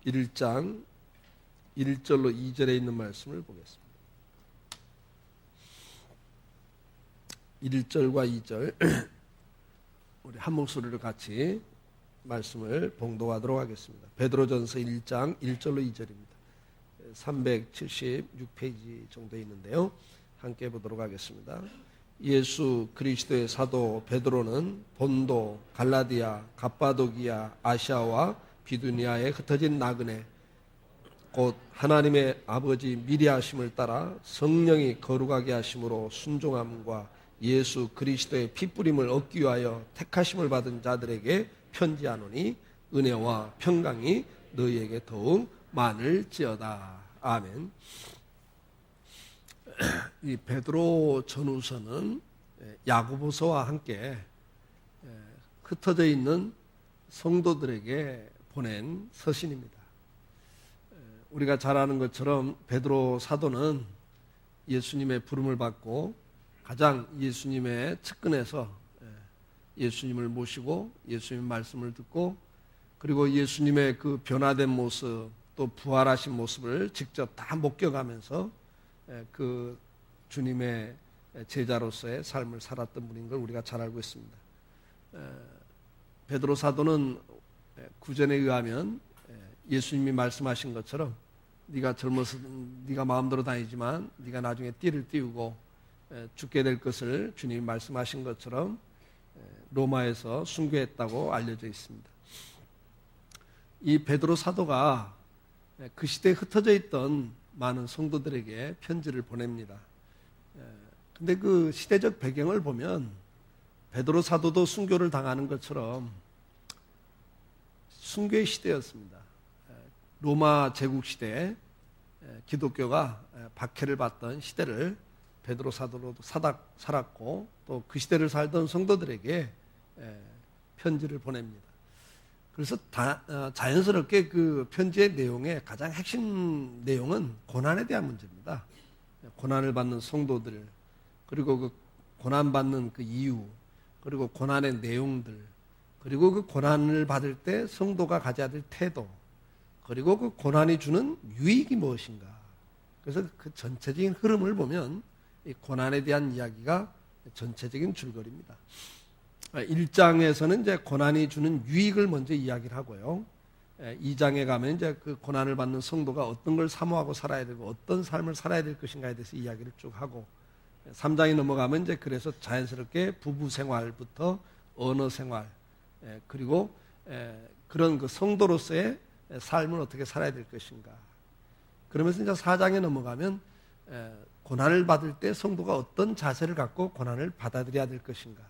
1장 1절로 2절에 있는 말씀을 보겠습니다. 1절과 2절 우리 한 목소리로 같이 말씀을 봉독하도록 하겠습니다. 베드로전서 1장 1절로 2절입니다. 376페이지 정도 있는데요. 함께 보도록 하겠습니다. 예수 그리스도의 사도 베드로는 본도, 갈라디아, 갑바도기아, 아시아와 비두니아에 흩어진 나그네 곧 하나님의 아버지 미리하심을 따라 성령이 거룩하게 하심으로 순종함과 예수 그리스도의 피뿌림을 얻기 위하여 택하심을 받은 자들에게 편지하노니 은혜와 평강이 너희에게 더욱 많을지어다. 아멘. 이 베드로 전후서는 야고보서와 함께 흩어져 있는 성도들에게 보낸 서신입니다. 우리가 잘 아는 것처럼 베드로 사도는 예수님의 부름을 받고 가장 예수님의 측근에서 예수님을 모시고 예수님 말씀을 듣고 그리고 예수님의 그 변화된 모습 또 부활하신 모습을 직접 다 목격하면서 그 주님의 제자로서의 삶을 살았던 분인 걸 우리가 잘 알고 있습니다. 베드로 사도는 구전에 의하면 예수님이 말씀하신 것처럼 네가 젊어서 네가 마음대로 다니지만 네가 나중에 띠를 띄우고 죽게 될 것을 주님이 말씀하신 것처럼 로마에서 순교했다고 알려져 있습니다. 이 베드로 사도가 그 시대에 흩어져 있던 많은 성도들에게 편지를 보냅니다. 근데 그 시대적 배경을 보면 베드로 사도도 순교를 당하는 것처럼 순교의 시대였습니다. 로마 제국 시대에 기독교가 박해를 받던 시대를 베드로 사도로도 살았고 또 그 시대를 살던 성도들에게 편지를 보냅니다. 그래서 자연스럽게 그 편지의 내용의 가장 핵심 내용은 고난에 대한 문제입니다. 고난을 받는 성도들, 그리고 그 고난받는 그 이유, 그리고 고난의 내용들, 그리고 그 고난을 받을 때 성도가 가져야 될 태도, 그리고 그 고난이 주는 유익이 무엇인가. 그래서 그 전체적인 흐름을 보면 이 고난에 대한 이야기가 전체적인 줄거리입니다. 1장에서는 이제 고난이 주는 유익을 먼저 이야기를 하고요. 2장에 가면 이제 그 고난을 받는 성도가 어떤 걸 사모하고 살아야 되고 어떤 삶을 살아야 될 것인가에 대해서 이야기를 쭉 하고 3장이 넘어가면 이제 그래서 자연스럽게 부부 생활부터 언어 생활 그리고 그런 그 성도로서의 삶을 어떻게 살아야 될 것인가. 그러면서 이제 4장에 넘어가면 고난을 받을 때 성도가 어떤 자세를 갖고 고난을 받아들여야 될 것인가.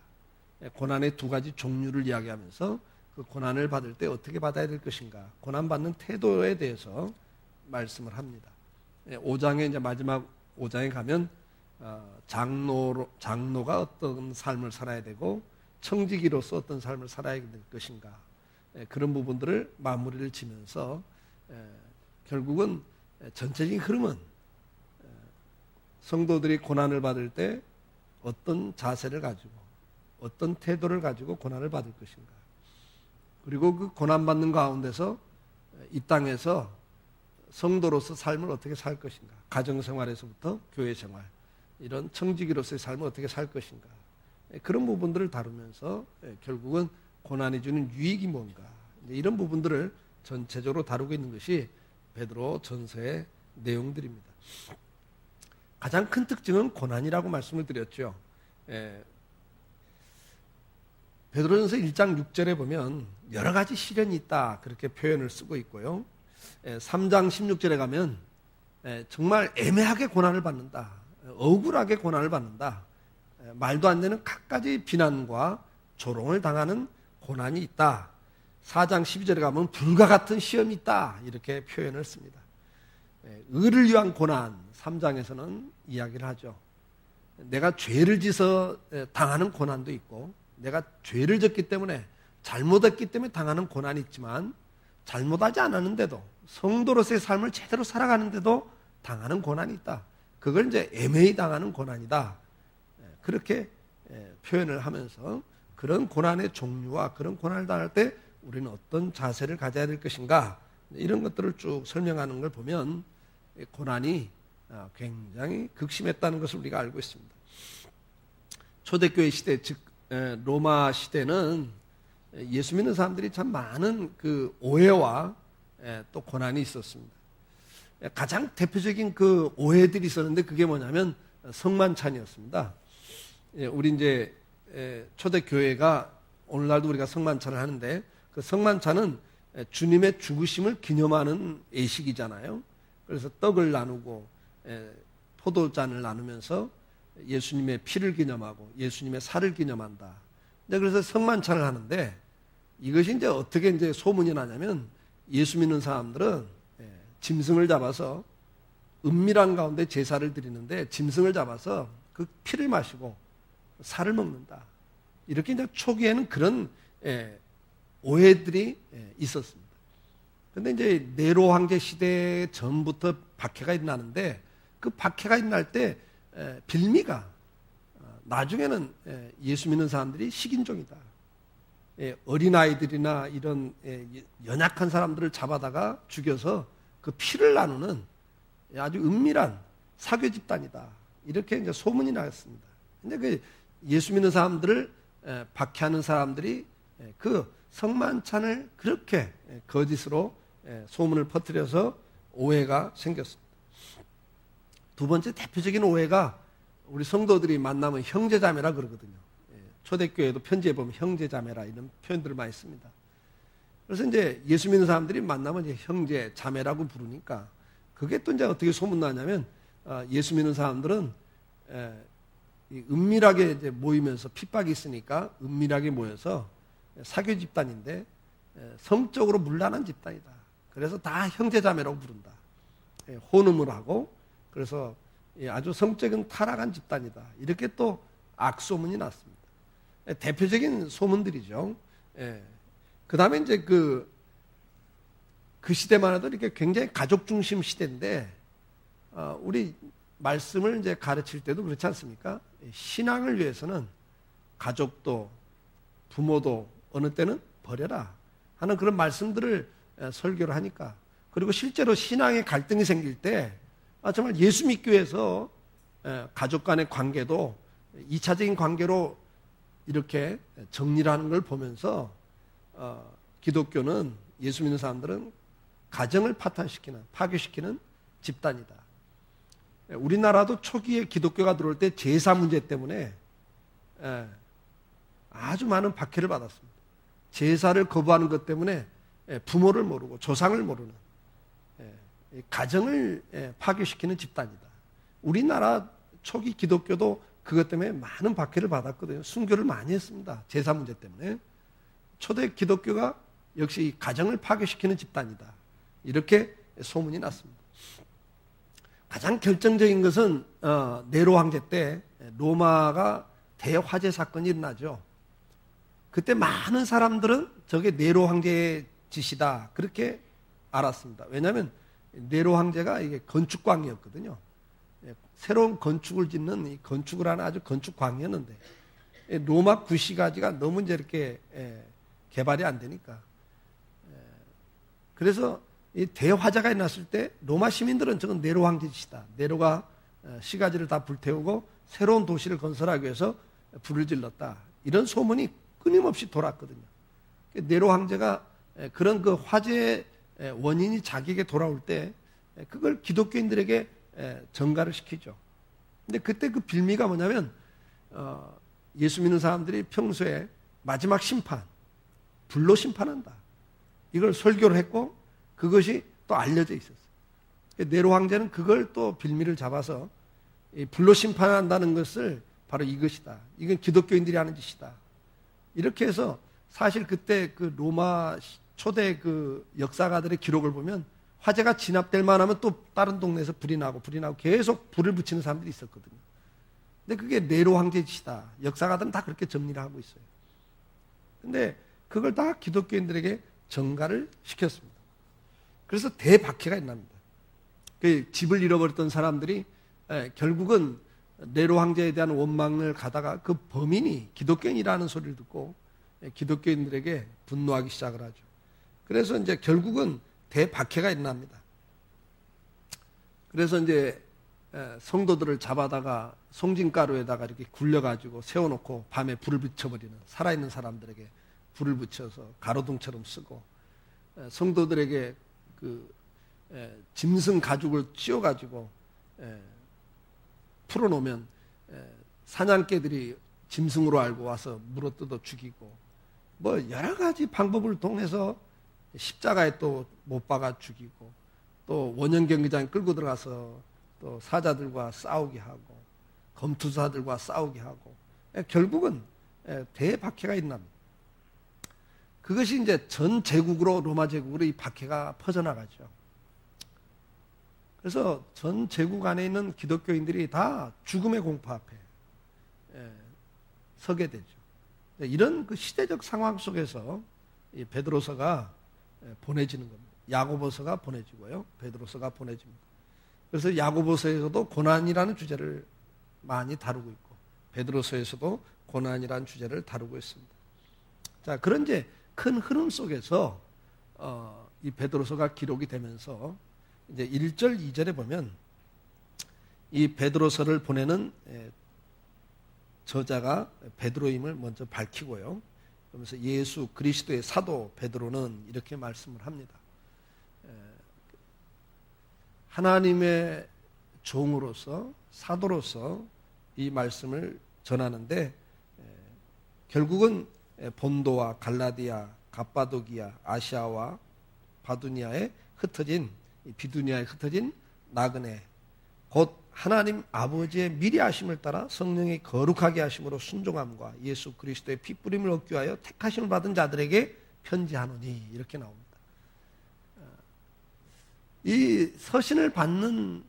고난의 두 가지 종류를 이야기하면서 그 고난을 받을 때 어떻게 받아야 될 것인가. 고난받는 태도에 대해서 말씀을 합니다. 5장에 이제 마지막 5장에 가면 장로가 어떤 삶을 살아야 되고 청지기로서 어떤 삶을 살아야 될 것인가. 그런 부분들을 마무리를 지면서 결국은 전체적인 흐름은 성도들이 고난을 받을 때 어떤 자세를 가지고 어떤 태도를 가지고 고난을 받을 것인가. 그리고 그 고난받는 가운데서 이 땅에서 성도로서 삶을 어떻게 살 것인가. 가정생활에서부터 교회생활 이런 청지기로서의 삶을 어떻게 살 것인가. 그런 부분들을 다루면서 결국은 고난이 주는 유익이 뭔가 이런 부분들을 전체적으로 다루고 있는 것이 베드로 전서의 내용들입니다. 가장 큰 특징은 고난이라고 말씀을 드렸죠. 베드로전서 1장 6절에 보면 여러 가지 시련이 있다 그렇게 표현을 쓰고 있고요. 3장 16절에 가면 정말 애매하게 고난을 받는다. 억울하게 고난을 받는다. 말도 안 되는 갖가지 비난과 조롱을 당하는 고난이 있다. 4장 12절에 가면 불과 같은 시험이 있다. 이렇게 표현을 씁니다. 의를 위한 고난 3장에서는 이야기를 하죠. 내가 죄를 지어서 당하는 고난도 있고 내가 죄를 졌기 때문에 잘못했기 때문에 당하는 고난이 있지만 잘못하지 않았는데도 성도로서의 삶을 제대로 살아가는데도 당하는 고난이 있다. 그걸 이제 애매히 당하는 고난이다. 그렇게 표현을 하면서 그런 고난의 종류와 그런 고난을 당할 때 우리는 어떤 자세를 가져야 될 것인가 이런 것들을 쭉 설명하는 걸 보면 고난이 굉장히 극심했다는 것을 우리가 알고 있습니다. 초대교회 시대, 즉 로마 시대는 예수 믿는 사람들이 참 많은 그 오해와 또 고난이 있었습니다. 가장 대표적인 그 오해들이 있었는데 그게 뭐냐면 성만찬이었습니다. 우리 이제 초대교회가 오늘날도 우리가 성만찬을 하는데 그 성만찬은 주님의 죽으심을 기념하는 예식이잖아요. 그래서 떡을 나누고 포도잔을 나누면서 예수님의 피를 기념하고 예수님의 살을 기념한다. 그래서 성만찬을 하는데 이것이 이제 어떻게 이제 소문이 나냐면 예수 믿는 사람들은 짐승을 잡아서 은밀한 가운데 제사를 드리는데 짐승을 잡아서 그 피를 마시고 살을 먹는다. 이렇게 이제 초기에는 그런 오해들이 있었습니다. 그런데 이제 네로 황제 시대 전부터 박해가 일어나는데 그 박해가 일어날 때 빌미가 나중에는 예수 믿는 사람들이 식인종이다. 어린아이들이나 이런 연약한 사람들을 잡아다가 죽여서 그 피를 나누는 아주 은밀한 사교 집단이다. 이렇게 이제 소문이 나왔습니다. 근데 그 예수 믿는 사람들을 박해하는 사람들이 그 성만찬을 그렇게 거짓으로 소문을 퍼뜨려서 오해가 생겼습니다. 두 번째 대표적인 오해가 우리 성도들이 만나면 형제자매라 그러거든요. 초대교회도 편지에 보면 형제자매라 이런 표현들을 많이 씁니다. 그래서 이제 예수 믿는 사람들이 만나면 이제 형제, 자매라고 부르니까 그게 또 이제 어떻게 소문나냐면 예수 믿는 사람들은 은밀하게 이제 모이면서 핍박이 있으니까 은밀하게 모여서 사교 집단인데 성적으로 문란한 집단이다. 그래서 다 형제자매라고 부른다. 혼음을 하고 그래서 아주 성적인 타락한 집단이다. 이렇게 또 악소문이 났습니다. 대표적인 소문들이죠. 그 다음에 이제 그 시대만 해도 이렇게 굉장히 가족 중심 시대인데, 우리 말씀을 이제 가르칠 때도 그렇지 않습니까? 신앙을 위해서는 가족도 부모도 어느 때는 버려라 하는 그런 말씀들을 설교를 하니까, 그리고 실제로 신앙의 갈등이 생길 때 정말 예수 믿기 위해서 가족 간의 관계도 2차적인 관계로 이렇게 정리를 하는 걸 보면서 기독교는, 예수 믿는 사람들은 가정을 파탄시키는, 파괴시키는 집단이다. 우리나라도 초기에 기독교가 들어올 때 제사 문제 때문에 아주 많은 박해를 받았습니다. 제사를 거부하는 것 때문에 부모를 모르고 조상을 모르는 가정을 파괴시키는 집단이다. 우리나라 초기 기독교도 그것 때문에 많은 박해를 받았거든요. 순교를 많이 했습니다. 제사 문제 때문에. 초대 기독교가 역시 가정을 파괴시키는 집단이다. 이렇게 소문이 났습니다. 가장 결정적인 것은 네로 황제 때 로마가 대화재 사건이 일어나죠. 그때 많은 사람들은 저게 네로 황제의 짓이다 그렇게 알았습니다. 왜냐하면 네로 황제가 이게 건축광이었거든요. 새로운 건축을 짓는 이 건축을 하는 아주 건축광이었는데 로마 구시가지가 너무 이제 이렇게 개발이 안 되니까, 그래서 이 대화재가 일어났을 때 로마 시민들은 저건 네로 황제 짓이다. 네로가 시가지를 다 불태우고 새로운 도시를 건설하기 위해서 불을 질렀다. 이런 소문이 끊임없이 돌았거든요. 네로 황제가 그런 그 화재의 원인이 자기에게 돌아올 때 그걸 기독교인들에게 전가를 시키죠. 근데 그때 그 빌미가 뭐냐면 예수 믿는 사람들이 평소에 마지막 심판, 불로 심판한다. 이걸 설교를 했고 그것이 또 알려져 있었어요. 네로 황제는 그걸 또 빌미를 잡아서 불로 심판한다는 것을 바로 이것이다. 이건 기독교인들이 하는 짓이다. 이렇게 해서 사실 그때 그 로마 초대 그 역사가들의 기록을 보면 화재가 진압될 만하면 또 다른 동네에서 불이 나고 계속 불을 붙이는 사람들이 있었거든요. 근데 그게 네로 황제의 짓이다. 역사가들은 다 그렇게 정리를 하고 있어요. 근데 그걸 다 기독교인들에게 전가를 시켰습니다. 그래서 대박해가 일어납니다. 그 집을 잃어버렸던 사람들이 결국은 네로 황제에 대한 원망을 가다가 그 범인이 기독교인이라는 소리를 듣고 기독교인들에게 분노하기 시작을 하죠. 그래서 이제 결국은 대박해가 일어납니다. 그래서 이제 성도들을 잡아다가 송진가루에다가 이렇게 굴려가지고 세워놓고 밤에 불을 붙여버리는, 살아있는 사람들에게 불을 붙여서 가로등처럼 쓰고, 성도들에게 그 짐승 가죽을 씌워가지고 풀어놓으면 사냥개들이 짐승으로 알고 와서 물어뜯어 죽이고, 뭐 여러 가지 방법을 통해서 십자가에 또 못 박아 죽이고, 또 원형 경기장에 끌고 들어가서 또 사자들과 싸우게 하고 검투사들과 싸우게 하고, 결국은 대박해가 일어납니다. 그것이 이제 전 제국으로, 로마 제국으로 이 박해가 퍼져나가죠. 그래서 전 제국 안에 있는 기독교인들이 다 죽음의 공포 앞에 서게 되죠. 이런 그 시대적 상황 속에서 이 베드로서가 보내지는 겁니다. 야고보서가 보내지고요, 베드로서가 보내집니다. 그래서 야고보서에서도 고난이라는 주제를 많이 다루고 있고, 베드로서에서도 고난이라는 주제를 다루고 있습니다. 자, 그런 이제 큰 흐름 속에서 이 베드로서가 기록이 되면서 이제 1절, 2절에 보면 이 베드로서를 보내는 저자가 베드로임을 먼저 밝히고요. 그러면서 예수 그리스도의 사도 베드로는 이렇게 말씀을 합니다. 하나님의 종으로서, 사도로서 이 말씀을 전하는데, 결국은 본도와 갈라디아, 갑바도기아, 아시아와 바두니아에 흩어진, 비두니아에 흩어진 나그네, 곧 하나님 아버지의 미리 하심을 따라 성령의 거룩하게 하심으로 순종함과 예수 그리스도의 핏부림을 얻기 위하여 택하심을 받은 자들에게 편지하노니, 이렇게 나옵니다. 이 서신을 받는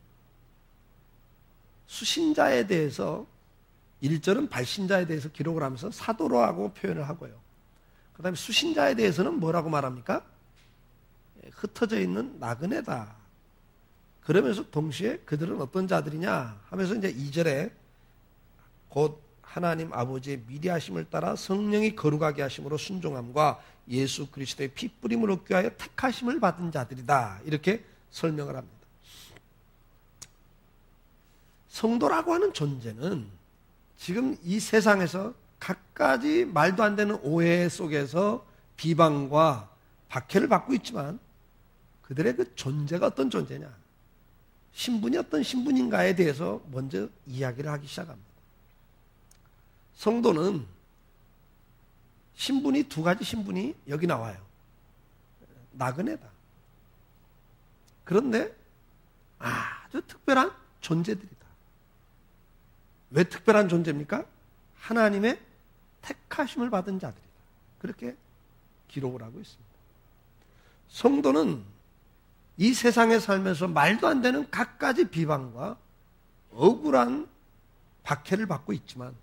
수신자에 대해서 1절은 발신자에 대해서 기록을 하면서 사도로 하고 표현을 하고요. 그 다음에 수신자에 대해서는 뭐라고 말합니까? 흩어져 있는 나그네다. 그러면서 동시에 그들은 어떤 자들이냐 하면서 이제 2절에 곧 하나님 아버지의 미리 하심을 따라 성령이 거룩하게 하심으로 순종함과 예수 그리스도의 핏부림을 얻기 위하여 택하심을 받은 자들이다. 이렇게 설명을 합니다. 성도라고 하는 존재는 지금 이 세상에서 갖가지 말도 안 되는 오해 속에서 비방과 박해를 받고 있지만, 그들의 그 존재가 어떤 존재냐, 신분이 어떤 신분인가에 대해서 먼저 이야기를 하기 시작합니다. 성도는 신분이 두 가지 신분이 여기 나와요. 나그네다. 그런데 아주 특별한 존재들이다. 왜 특별한 존재입니까? 하나님의 택하심을 받은 자들이다. 그렇게 기록을 하고 있습니다. 성도는 이 세상에 살면서 말도 안 되는 갖가지 비방과 억울한 박해를 받고 있지만,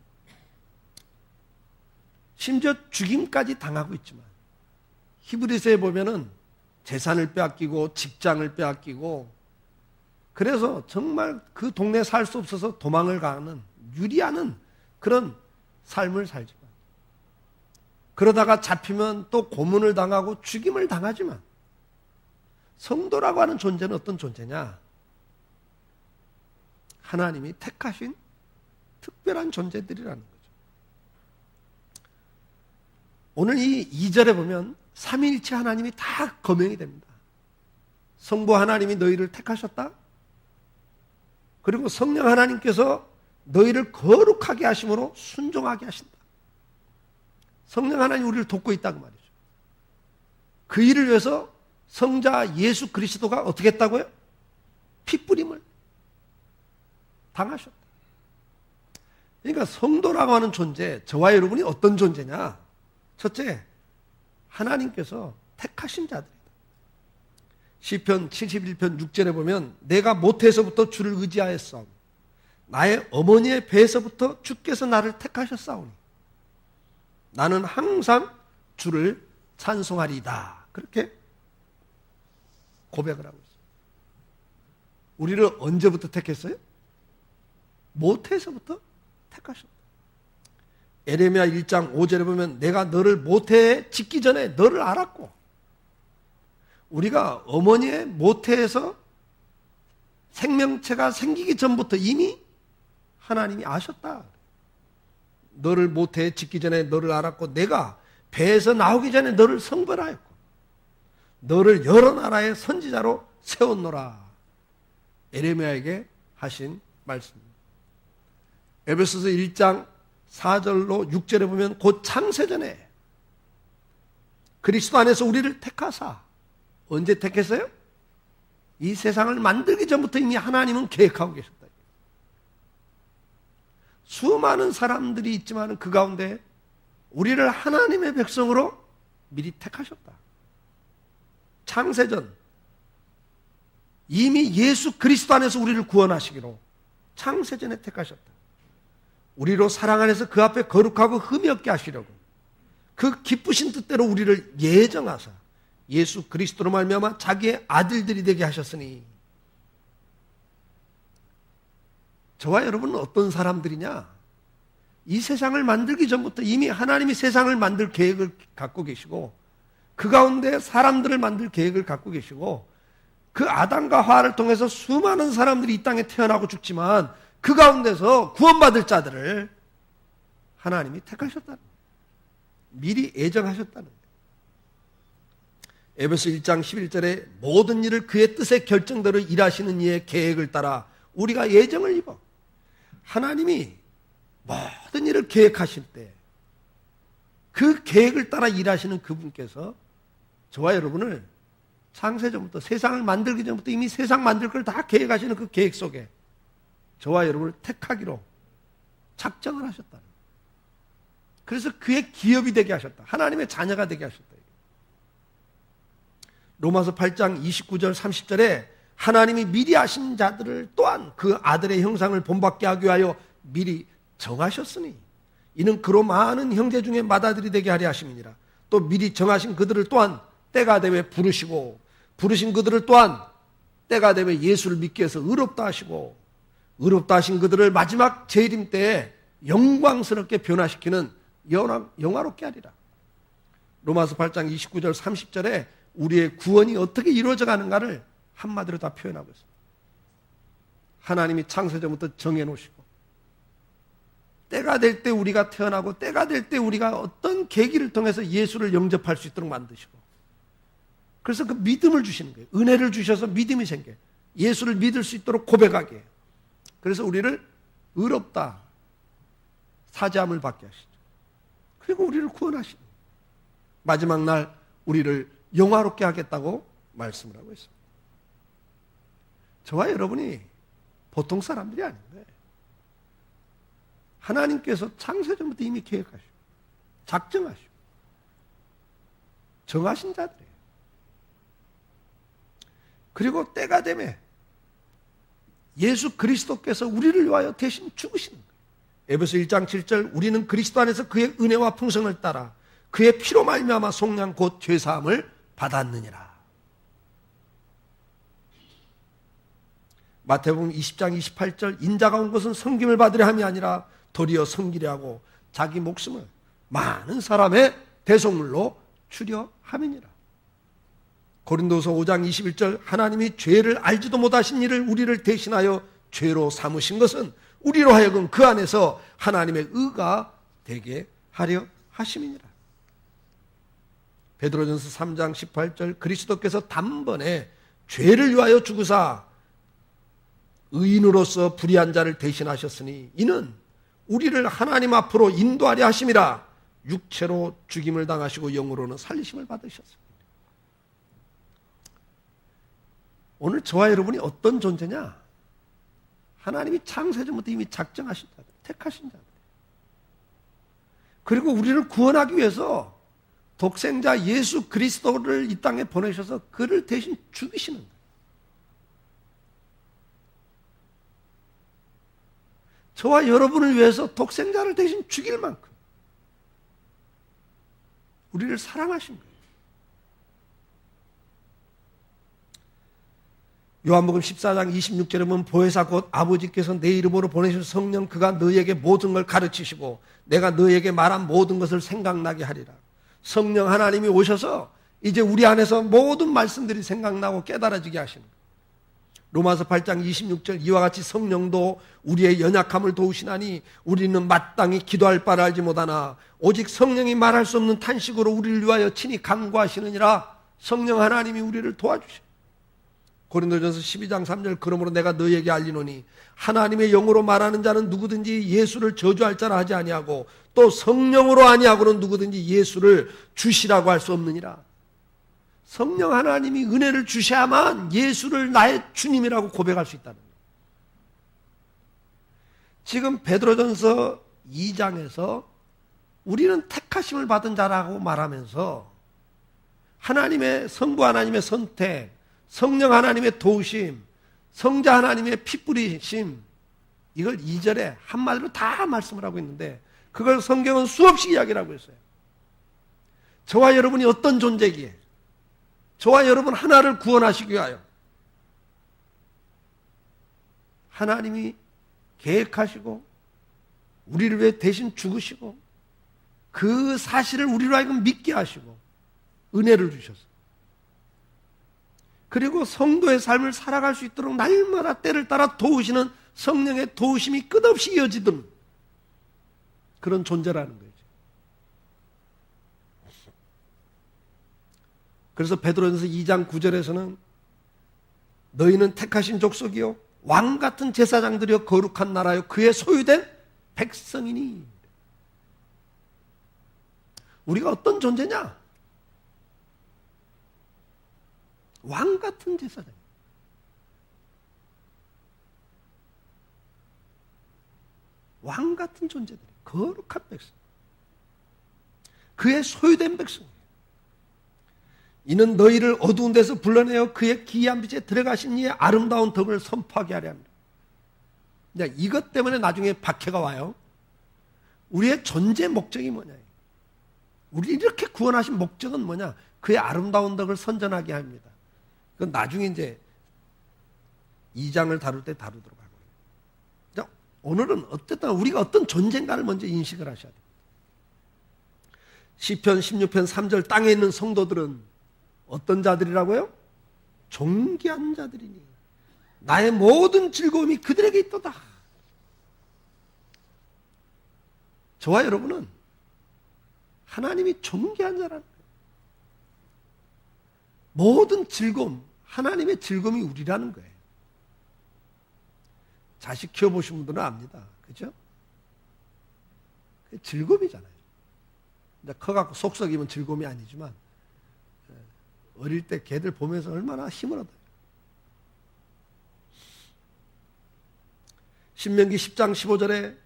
심지어 죽임까지 당하고 있지만, 히브리서에 보면은 재산을 빼앗기고 직장을 빼앗기고, 그래서 정말 그 동네에 살 수 없어서 도망을 가는, 유리하는 그런 삶을 살지만, 그러다가 잡히면 또 고문을 당하고 죽임을 당하지만, 성도라고 하는 존재는 어떤 존재냐? 하나님이 택하신 특별한 존재들이라는 거죠. 오늘 이 2절에 보면 삼위일체 하나님이 다 거명이 됩니다. 성부 하나님이 너희를 택하셨다. 그리고 성령 하나님께서 너희를 거룩하게 하심으로 순종하게 하신다. 성령 하나님이 우리를 돕고 있다고 말이죠. 그 일을 위해서 성자 예수 그리스도가 어떻게 했다고요? 핏부림을 당하셨다. 그러니까 성도라고 하는 존재, 저와 여러분이 어떤 존재냐? 첫째, 하나님께서 택하신 자들이다. 시편 71편 6절에 보면 내가 모태에서부터 주를 의지하였사오니 나의 어머니의 배에서부터 주께서 나를 택하셨사오니 나는 항상 주를 찬송하리이다. 그렇게 고백을 하고 있어요. 우리를 언제부터 택했어요? 모태에서부터 택하셨다. 에레미야 1장 5절에 보면 내가 너를 모태에 짓기 전에 너를 알았고 우리가 어머니의 모태에서 생명체가 생기기 전부터 이미 하나님이 아셨다. 너를 모태에 짓기 전에 너를 알았고 내가 배에서 나오기 전에 너를 성별하였고 너를 여러 나라의 선지자로 세웠노라. 에레미야에게 하신 말씀입니다. 에베소서 1장 4절로 6절에 보면 곧 창세전에 그리스도 안에서 우리를 택하사, 언제 택했어요? 이 세상을 만들기 전부터 이미 하나님은 계획하고 계셨다. 수많은 사람들이 있지만 그 가운데 우리를 하나님의 백성으로 미리 택하셨다. 창세전 이미 예수 그리스도 안에서 우리를 구원하시기로 창세전에 택하셨다. 우리로 사랑 안에서 그 앞에 거룩하고 흠이 없게 하시려고 그 기쁘신 뜻대로 우리를 예정하사 예수 그리스도로 말미암아 자기의 아들들이 되게 하셨으니, 저와 여러분은 어떤 사람들이냐? 이 세상을 만들기 전부터 이미 하나님이 세상을 만들 계획을 갖고 계시고 그 가운데 사람들을 만들 계획을 갖고 계시고 그 아담과 하와를 통해서 수많은 사람들이 이 땅에 태어나고 죽지만 그 가운데서 구원받을 자들을 하나님이 택하셨다는 거예요. 미리 예정하셨다는 거예요. 에베소 1장 11절에 모든 일을 그의 뜻의 결정대로 일하시는 이의 계획을 따라 우리가 예정을 입어. 하나님이 모든 일을 계획하실 때 그 계획을 따라 일하시는 그분께서 저와 여러분을 창세전부터, 세상을 만들기 전부터 이미 세상 만들 걸 다 계획하시는 그 계획 속에 저와 여러분을 택하기로 작정을 하셨다. 그래서 그의 기업이 되게 하셨다. 하나님의 자녀가 되게 하셨다. 로마서 8장 29절 30절에 하나님이 미리 아신 자들을 또한 그 아들의 형상을 본받게 하기 위하여 미리 정하셨으니 이는 그로 많은 형제 중에 맏아들이 되게 하려 하심이니라. 또 미리 정하신 그들을 또한 때가 되매 부르시고 부르신 그들을 또한 때가 되매 예수를 믿기 위해서 의롭다 하시고 의롭다 하신 그들을 마지막 재림 때에 영광스럽게 변화시키는 영화롭게 하리라. 로마서 8장 29절 30절에 우리의 구원이 어떻게 이루어져 가는가를 한마디로 다 표현하고 있습니다. 하나님이 창세전부터 정해놓으시고 때가 될 때 우리가 태어나고 때가 될 때 우리가 어떤 계기를 통해서 예수를 영접할 수 있도록 만드시고 그래서 그 믿음을 주시는 거예요. 은혜를 주셔서 믿음이 생겨요. 예수를 믿을 수 있도록 고백하게 해요. 그래서 우리를 의롭다, 사죄함을 받게 하시죠. 그리고 우리를 구원하시는 거예요. 마지막 날 우리를 영화롭게 하겠다고 말씀을 하고 있습니다. 저와 여러분이 보통 사람들이 아닌 거예요. 하나님께서 창세전부터 이미 계획하시고 작정하시고 정하신 자들이에요. 그리고 때가 되면 예수 그리스도께서 우리를 위하여 대신 죽으시는 거예요. 에베소 1장 7절 우리는 그리스도 안에서 그의 은혜와 풍성을 따라 그의 피로 말미암아 속량 곧 죄사함을 받았느니라. 마태복음 20장 28절 인자가 온 것은 섬김을 받으려 함이 아니라 도리어 섬기려 하고 자기 목숨을 많은 사람의 대속물로 주려 함이니라. 고린도서 5장 21절 하나님이 죄를 알지도 못하신 이를 우리를 대신하여 죄로 삼으신 것은 우리로 하여금 그 안에서 하나님의 의가 되게 하려 하심이니라. 베드로전서 3장 18절 그리스도께서 단번에 죄를 위하여 죽으사 의인으로서 불의한 자를 대신하셨으니 이는 우리를 하나님 앞으로 인도하려 하심이라. 육체로 죽임을 당하시고 영으로는 살리심을 받으셨습니다. 오늘 저와 여러분이 어떤 존재냐? 하나님이 창세전부터 이미 작정하신 자들, 택하신 자들. 그리고 우리를 구원하기 위해서 독생자 예수 그리스도를 이 땅에 보내셔서 그를 대신 죽이시는 거예요. 저와 여러분을 위해서 독생자를 대신 죽일 만큼 우리를 사랑하신 거예요. 요한복음 14장 26절에 보면 보혜사 곧 아버지께서 내 이름으로 보내실 성령 그가 너희에게 모든 걸 가르치시고 내가 너희에게 말한 모든 것을 생각나게 하리라. 성령 하나님이 오셔서 이제 우리 안에서 모든 말씀들이 생각나고 깨달아지게 하시는 거예요. 로마서 8장 26절 이와 같이 성령도 우리의 연약함을 도우시나니 우리는 마땅히 기도할 바를 알지 못하나 오직 성령이 말할 수 없는 탄식으로 우리를 위하여 친히 간구하시느니라. 성령 하나님이 우리를 도와주셔. 고린도전서 12장 3절 그러므로 내가 너희에게 알리노니 하나님의 영으로 말하는 자는 누구든지 예수를 저주할 자라 하지 아니하고 또 성령으로 아니하고는 누구든지 예수를 주시라고 할 수 없느니라. 성령 하나님이 은혜를 주셔야만 예수를 나의 주님이라고 고백할 수 있다는 거예요. 지금 베드로전서 2장에서 우리는 택하심을 받은 자라고 말하면서 하나님의 성부 하나님의 선택, 성령 하나님의 도우심, 성자 하나님의 피 뿌리심, 이걸 2절에 한마디로 다 말씀을 하고 있는데 그걸 성경은 수없이 이야기를 하고 있어요. 저와 여러분이 어떤 존재기에 저와 여러분 하나를 구원하시기 위하여 하나님이 계획하시고 우리를 위해 대신 죽으시고 그 사실을 우리로 하여금 믿게 하시고 은혜를 주셨어요. 그리고 성도의 삶을 살아갈 수 있도록 날마다 때를 따라 도우시는 성령의 도우심이 끝없이 이어지던 그런 존재라는 거죠. 그래서 베드로전서 2장 9절에서는 너희는 택하신 족속이요 왕같은 제사장들이요 거룩한 나라요 그의 소유된 백성이니. 우리가 어떤 존재냐? 왕같은 제사장. 왕같은 존재들, 거룩한 백성, 그의 소유된 백성. 이는 너희를 어두운 데서 불러내어 그의 기이한 빛에 들어가신 이의 아름다운 덕을 선포하게 하려 합니다. 이것 때문에 나중에 박해가 와요. 우리의 존재 목적이 뭐냐? 우리 이렇게 구원하신 목적은 뭐냐? 그의 아름다운 덕을 선전하게 합니다. 그건 나중에 이제 2장을 다룰 때 다루도록 하고요. 오늘은 어쨌든 우리가 어떤 존재인가를 먼저 인식을 하셔야 돼요. 시편 16편 3절 땅에 있는 성도들은 어떤 자들이라고요? 존귀한 자들이니 나의 모든 즐거움이 그들에게 있도다. 저와 여러분은 하나님이 존귀한 자라는 거예요. 모든 즐거움, 하나님의 즐거움이 우리라는 거예요. 자식 키워보신 분들은 압니다. 그죠? 그게 즐거움이잖아요. 커갖고 속 썩이면 즐거움이 아니지만 어릴 때 걔들 보면서 얼마나 힘을 얻어요. 신명기 10장 15절에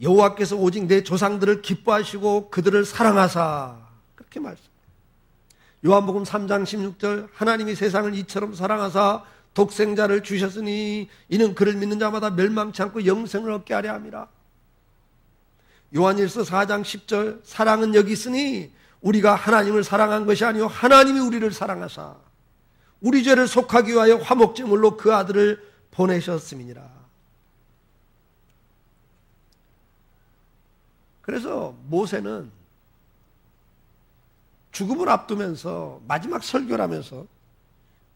여호와께서 오직 내 조상들을 기뻐하시고 그들을 사랑하사 그렇게 말씀해요. 요한복음 3장 16절 하나님이 세상을 이처럼 사랑하사 독생자를 주셨으니 이는 그를 믿는 자마다 멸망치 않고 영생을 얻게 하려 함이라. 요한일서 4장 10절 사랑은 여기 있으니 우리가 하나님을 사랑한 것이 아니요 하나님이 우리를 사랑하사 우리 죄를 속하기 위하여 화목제물로 그 아들을 보내셨음이니라. 그래서 모세는 죽음을 앞두면서 마지막 설교를 하면서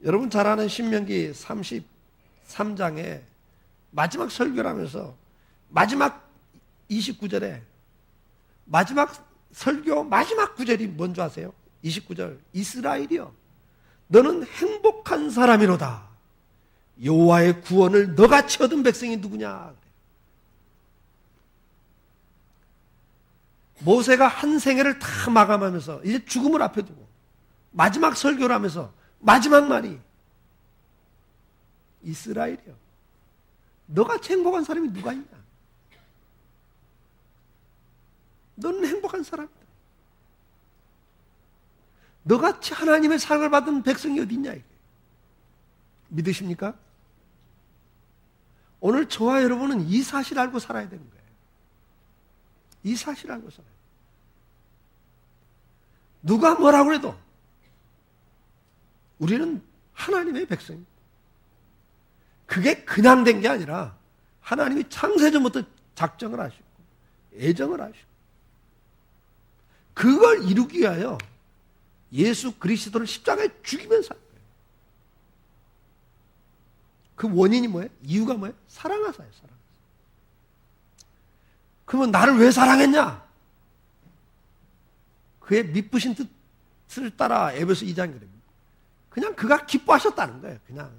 여러분 잘 아는 신명기 33장에 마지막 설교를 하면서 마지막 29절에 마지막 설교 마지막 구절이 뭔지 아세요? 29절 이스라엘이여 너는 행복한 사람이로다. 여호와의 구원을 너같이 얻은 백성이 누구냐? 모세가 한 생애를 다 마감하면서 이제 죽음을 앞에 두고 마지막 설교를 하면서 마지막 말이 이스라엘이여 너같이 행복한 사람이 누가 있냐? 너는 행복한 사람이다. 너같이 하나님의 사랑을 받은 백성이 어디 있냐? 이게. 믿으십니까? 오늘 저와 여러분은 이 사실 알고 살아야 되는 거예요. 이 사실 알고 살아야 돼요. 누가 뭐라고 해도 우리는 하나님의 백성입니다. 그게 그냥 된 게 아니라 하나님이 창세전부터 작정을 하시고 애정을 하시고 그걸 이루기 위하여 예수 그리스도를 십자가에 죽이면서 산 거예요. 그 원인이 뭐예요? 이유가 뭐예요? 사랑하사예요. 사랑하사. 그러면 나를 왜 사랑했냐? 그의 미쁘신 뜻을 따라 에베소 2장 그래요. 그냥 그가 기뻐하셨다는 거예요. 그냥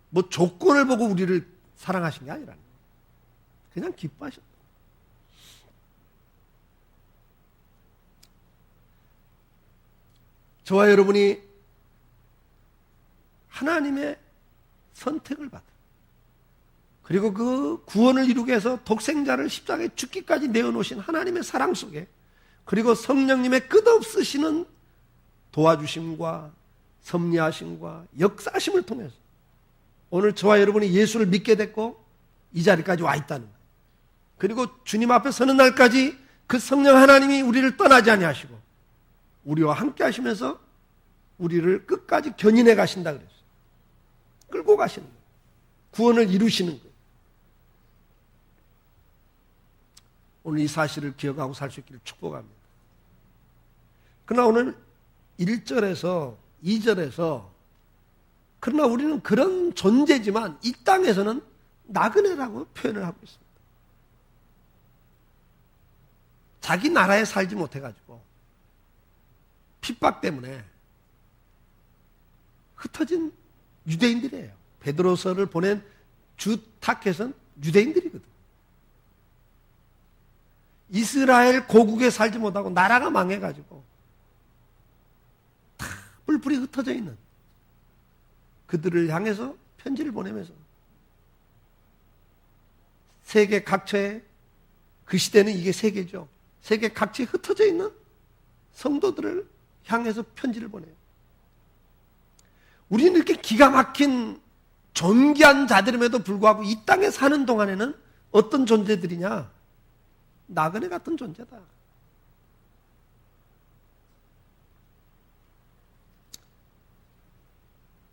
뭐 조건을 보고 우리를 사랑하신 게 아니라는 거예요. 그냥 기뻐하셨다. 저와 여러분이 하나님의 선택을 받아 그리고 그 구원을 이루기 위해서 독생자를 십자가에 죽기까지 내어놓으신 하나님의 사랑 속에 그리고 성령님의 끝없으시는 도와주심과 섭리하심과 역사하심을 통해서 오늘 저와 여러분이 예수를 믿게 됐고 이 자리까지 와 있다는 거예요. 그리고 주님 앞에 서는 날까지 그 성령 하나님이 우리를 떠나지 아니하시고 우리와 함께 하시면서 우리를 끝까지 견인해 가신다 그랬어요. 끌고 가시는 거예요. 구원을 이루시는 거예요. 오늘 이 사실을 기억하고 살 수 있기를 축복합니다. 그러나 오늘 1절에서 2절에서 그러나 우리는 그런 존재지만 이 땅에서는 나그네라고 표현을 하고 있습니다. 자기 나라에 살지 못해가지고 핍박 때문에 흩어진 유대인들이에요. 베드로서를 보낸 주 타겟은 유대인들이거든. 이스라엘 고국에 살지 못하고 나라가 망해가지고 다 뿔뿔이 흩어져 있는 그들을 향해서 편지를 보내면서 세계 각처에 그 시대는 이게 세계죠. 세계 각처에 흩어져 있는 성도들을 향해서 편지를 보내요. 우리는 이렇게 기가 막힌 존귀한 자들임에도 불구하고 이 땅에 사는 동안에는 어떤 존재들이냐? 나그네 같은 존재다.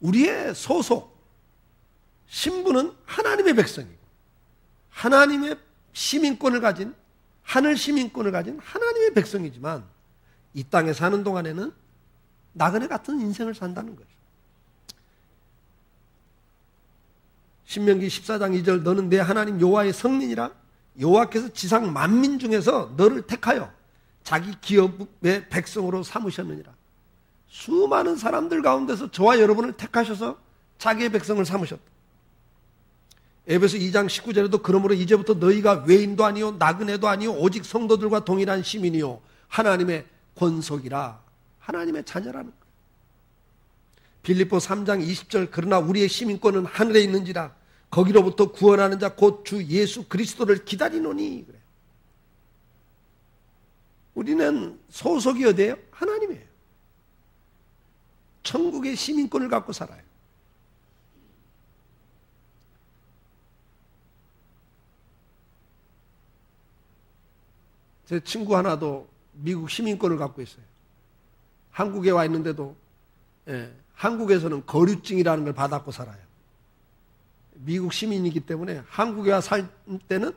우리의 소속, 신분은 하나님의 백성이고 하나님의 시민권을 가진 하늘 시민권을 가진 하나님의 백성이지만 이 땅에 사는 동안에는 나그네 같은 인생을 산다는 거죠. 신명기 14장 2절 너는 내 하나님 여호와의 성민이라 여호와께서 지상 만민 중에서 너를 택하여 자기 기업의 백성으로 삼으셨느니라. 수많은 사람들 가운데서 저와 여러분을 택하셔서 자기의 백성을 삼으셨다. 에베소 2장 19절에도 그러므로 이제부터 너희가 외인도 아니요 나그네도 아니요 오직 성도들과 동일한 시민이요 하나님의 권속이라. 하나님의 자녀라는 거예요. 빌립보 3장 20절 그러나 우리의 시민권은 하늘에 있는지라 거기로부터 구원하는 자 곧 주 예수 그리스도를 기다리노니. 그래. 우리는 소속이 어디예요? 하나님이에요. 천국의 시민권을 갖고 살아요. 제 친구 하나도 미국 시민권을 갖고 있어요. 한국에 와 있는데도 한국에서는 거류증이라는 걸 받았고 살아요. 미국 시민이기 때문에 한국에 와 살 때는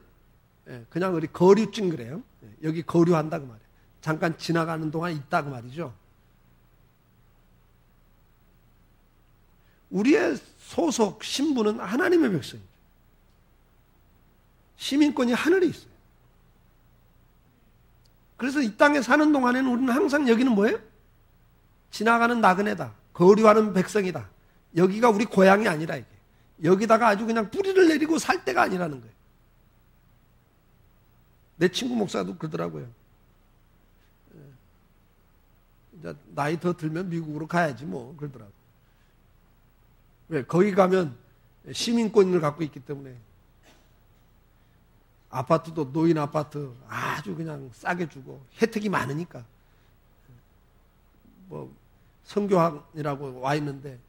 그냥 우리 거류증 그래요. 여기 거류한다 그 말이에요. 잠깐 지나가는 동안 있다 그 말이죠. 우리의 소속 신분은 하나님의 백성이죠. 시민권이 하늘에 있어요. 그래서 이 땅에 사는 동안에는 우리는 항상 여기는 뭐예요? 지나가는 나그네다. 거류하는 백성이다. 여기가 우리 고향이 아니라 이게. 여기다가 아주 그냥 뿌리를 내리고 살 때가 아니라는 거예요. 내 친구 목사도 그러더라고요. 이제 나이 더 들면 미국으로 가야지 뭐 그러더라고요. 왜? 거기 가면 시민권을 갖고 있기 때문에 아파트도 노인 아파트 아주 그냥 싸게 주고 혜택이 많으니까 뭐 선교학이라고 와 있는데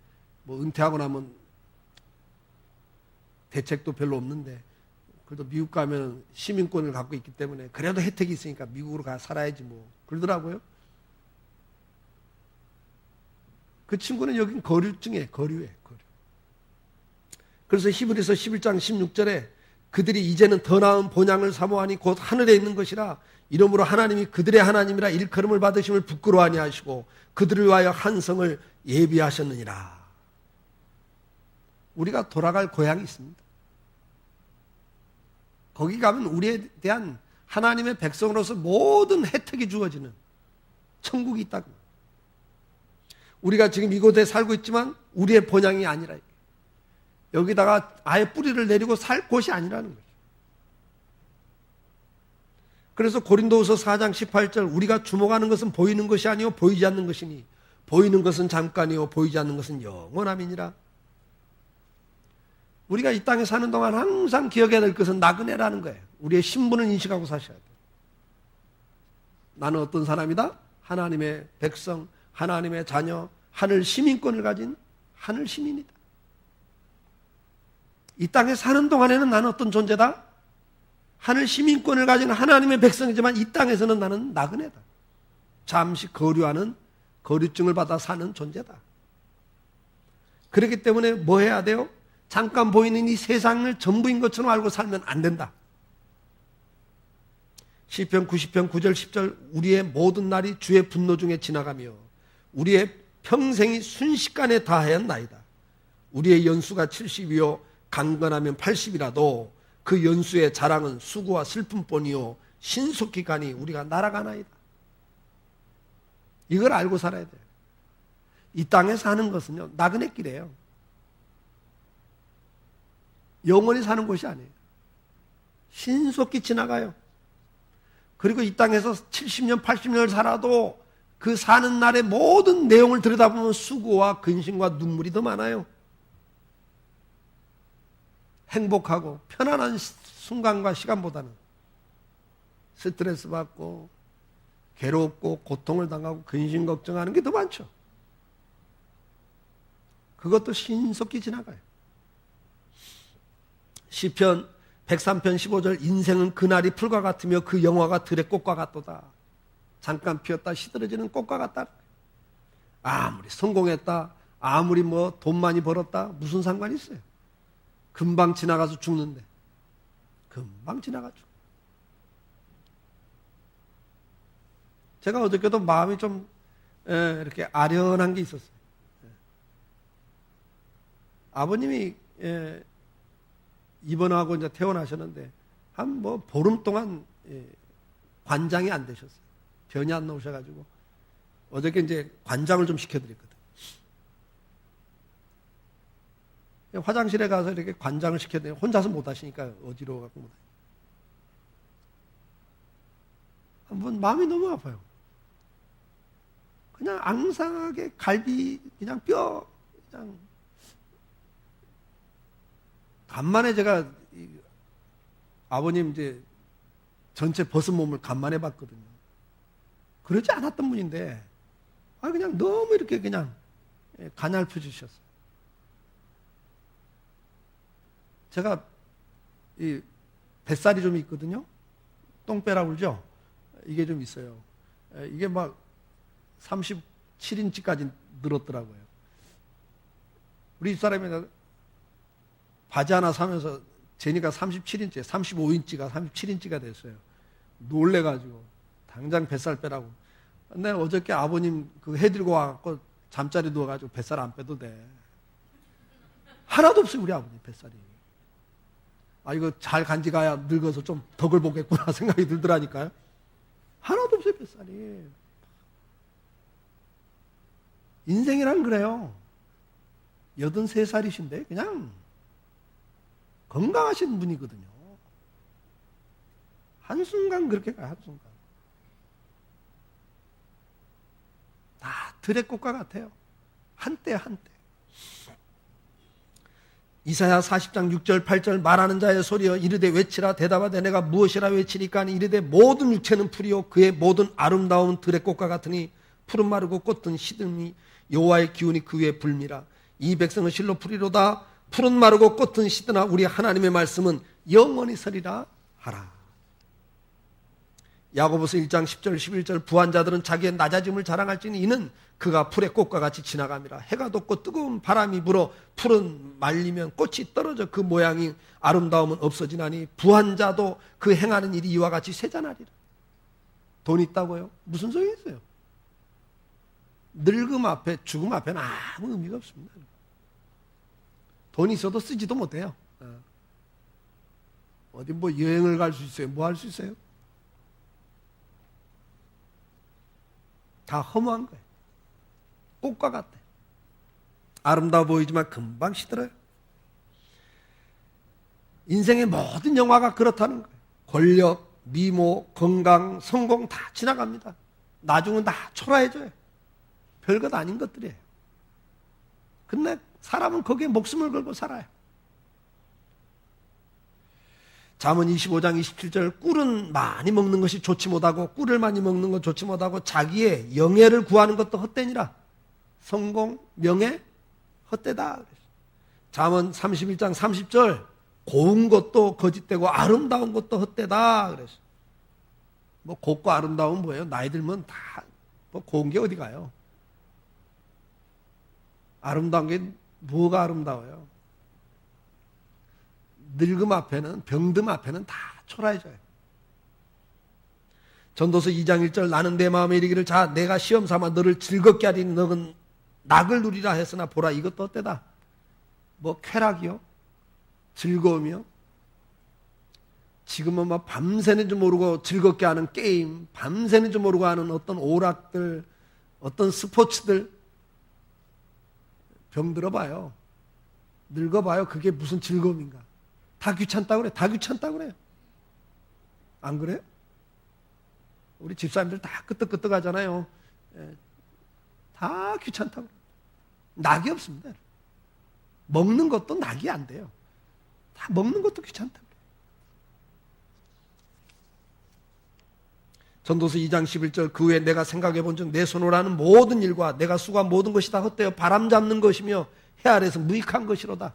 뭐 은퇴하고 나면 대책도 별로 없는데 그래도 미국 가면 시민권을 갖고 있기 때문에 그래도 혜택이 있으니까 미국으로 가 살아야지 뭐 그러더라고요. 그 친구는 여긴 거류증이에요. 거류에 거류. 그래서 히브리서 11장 16절에 그들이 이제는 더 나은 본향을 사모하니 곧 하늘에 있는 것이라. 이러므로 하나님이 그들의 하나님이라 일컬음을 받으심을 부끄러워하니 하시고 그들을 위하여 한 성을 예비하셨느니라. 우리가 돌아갈 고향이 있습니다. 거기 가면 우리에 대한 하나님의 백성으로서 모든 혜택이 주어지는 천국이 있다고. 우리가 지금 이곳에 살고 있지만 우리의 본향이 아니라 여기다가 아예 뿌리를 내리고 살 곳이 아니라는 거죠. 그래서 고린도후서 4장 18절 우리가 주목하는 것은 보이는 것이 아니요 보이지 않는 것이니 보이는 것은 잠깐이요 보이지 않는 것은 영원함이니라. 우리가 이 땅에 사는 동안 항상 기억해야 될 것은 나그네라는 거예요. 우리의 신분을 인식하고 사셔야 돼요. 나는 어떤 사람이다? 하나님의 백성, 하나님의 자녀, 하늘 시민권을 가진 하늘 시민이다. 이 땅에 사는 동안에는 나는 어떤 존재다? 하늘 시민권을 가진 하나님의 백성이지만 이 땅에서는 나는 나그네다. 잠시 거류하는 거류증을 받아 사는 존재다. 그렇기 때문에 뭐 해야 돼요? 잠깐 보이는 이 세상을 전부인 것처럼 알고 살면 안 된다. 시편 90편 9절 10절 우리의 모든 날이 주의 분노 중에 지나가며 우리의 평생이 순식간에 다하였나이다. 우리의 연수가 70이요 강건하면 80이라도 그 연수의 자랑은 수고와 슬픔뿐이요 신속히 가니 우리가 날아가나이다. 이걸 알고 살아야 돼요. 이 땅에 사는 것은요 나그네길이에요. 영원히 사는 곳이 아니에요. 신속히 지나가요. 그리고 이 땅에서 70년 80년을 살아도 그 사는 날의 모든 내용을 들여다보면 수고와 근심과 눈물이 더 많아요. 행복하고 편안한 순간과 시간보다는 스트레스 받고 괴롭고 고통을 당하고 근심 걱정하는 게 더 많죠. 그것도 신속히 지나가요. 시편 103편 15절 인생은 그날이 풀과 같으며 그 영화가 들의 꽃과 같도다. 잠깐 피었다 시들어지는 꽃과 같다. 아무리 성공했다 아무리 뭐 돈 많이 벌었다 무슨 상관이 있어요. 금방 지나가서 죽는데 금방 지나가 죽어. 제가 어저께도 마음이 좀 이렇게 아련한 게 있었어요. 아버님이 입원하고 이제 퇴원하셨는데 한 뭐 보름 동안 관장이 안 되셨어요. 변이 안 나오셔가지고 어저께 이제 관장을 좀 시켜드렸거든. 화장실에 가서 이렇게 관장을 시켜드리면 혼자서 못 하시니까 어지러워갖고 못 하시니까. 한번 마음이 너무 아파요. 그냥 앙상하게 갈비 그냥 뼈 그냥 간만에 제가 아버님 이제 전체 벗은 몸을 간만에 봤거든요. 그러지 않았던 분인데 그냥 너무 이렇게 그냥 가냘프 주셨어요. 제가 이 뱃살이 좀 있거든요. 똥배라고 그러죠. 이게 좀 있어요. 이게 막 37인치까지 늘었더라고요. 우리 집사람이 바지 하나 사면서 제니가 37인치, 35인치가 37인치가 됐어요. 놀래가지고 당장 뱃살 빼라고. 근데 어저께 아버님 그 해들고 와갖고 잠자리 누워가지고 뱃살 안 빼도 돼. 하나도 없어요 우리 아버님 뱃살이. 이거 잘 간직해야 늙어서 좀 덕을 보겠구나 생각이 들더라니까요. 하나도 없어요 뱃살이. 인생이란 그래요. 83살이신데 그냥 건강하신 분이거든요. 한순간 그렇게 가요. 한순간. 다 들의 꽃과 같아요. 한때 한때. 이사야 40장 6절 8절 말하는 자의 소리여 이르되 외치라 대답하되 내가 무엇이라 외치리까 하니 이르되 모든 육체는 풀이요 그의 모든 아름다움은 들의 꽃과 같으니 푸른 마르고 꽃은 시드니 여호와의 기운이 그 위에 불미라. 이 백성은 실로 풀이로다. 푸른 마르고 꽃은 시드나 우리 하나님의 말씀은 영원히 서리라 하라. 야고보서 1장 10절 11절 부한 자들은 자기의 낮아짐을 자랑할지니 이는 그가 풀의 꽃과 같이 지나감이라. 해가 돋고 뜨거운 바람이 불어 풀은 말리면 꽃이 떨어져 그 모양이 아름다움은 없어지나니 부한 자도 그 행하는 일이 이와 같이 쇠잔하리라. 돈 있다고요? 무슨 소용이 있어요? 늙음 앞에 죽음 앞에는 아무 의미가 없습니다. 돈 있어도 쓰지도 못해요. 어디 뭐 여행을 갈 수 있어요? 뭐 할 수 있어요? 다 허무한 거예요. 꽃과 같아. 아름다워 보이지만 금방 시들어요. 인생의 모든 영화가 그렇다는 거예요. 권력, 미모, 건강, 성공 다 지나갑니다. 나중은 다 초라해져요. 별것 아닌 것들이에요. 근데 사람은 거기에 목숨을 걸고 살아요. 잠언 25장 27절 꿀은 많이 먹는 것이 좋지 못하고 꿀을 많이 먹는 건 좋지 못하고 자기의 영예를 구하는 것도 헛되니라. 성공, 명예, 헛되다. 잠언 31장 30절 고운 것도 거짓되고 아름다운 것도 헛되다. 그래서 뭐 곱고 아름다운 뭐예요? 나이 들면 다 뭐 고운 게 어디 가요? 아름다운 게 뭐가 아름다워요? 늙음 앞에는 병듦 앞에는 다 초라해져요. 전도서 2장 1절 나는 내 마음에 이르기를 자 내가 시험 삼아 너를 즐겁게 하리니 너는 낙을 누리라 했으나 보라 이것도 어때다? 뭐 쾌락이요? 즐거움이요? 지금은 막 밤새는 줄 모르고 즐겁게 하는 게임, 밤새는 줄 모르고 하는 어떤 오락들, 어떤 스포츠들 병들어봐요. 늙어봐요. 그게 무슨 즐거움인가? 다 귀찮다고 그래. 다 귀찮다고 그래요. 안 그래요? 우리 집사님들 다 끄떡끄떡 하잖아요. 다 귀찮다고 그래요. 낙이 없습니다. 먹는 것도 낙이 안 돼요. 다 먹는 것도 귀찮다고 그래요. 전도서 2장 11절 그 후에 내가 생각해 본즉 내 손으로 하는 모든 일과 내가 수고한 모든 것이 다 헛되어 바람 잡는 것이며 해 아래서 무익한 것이로다.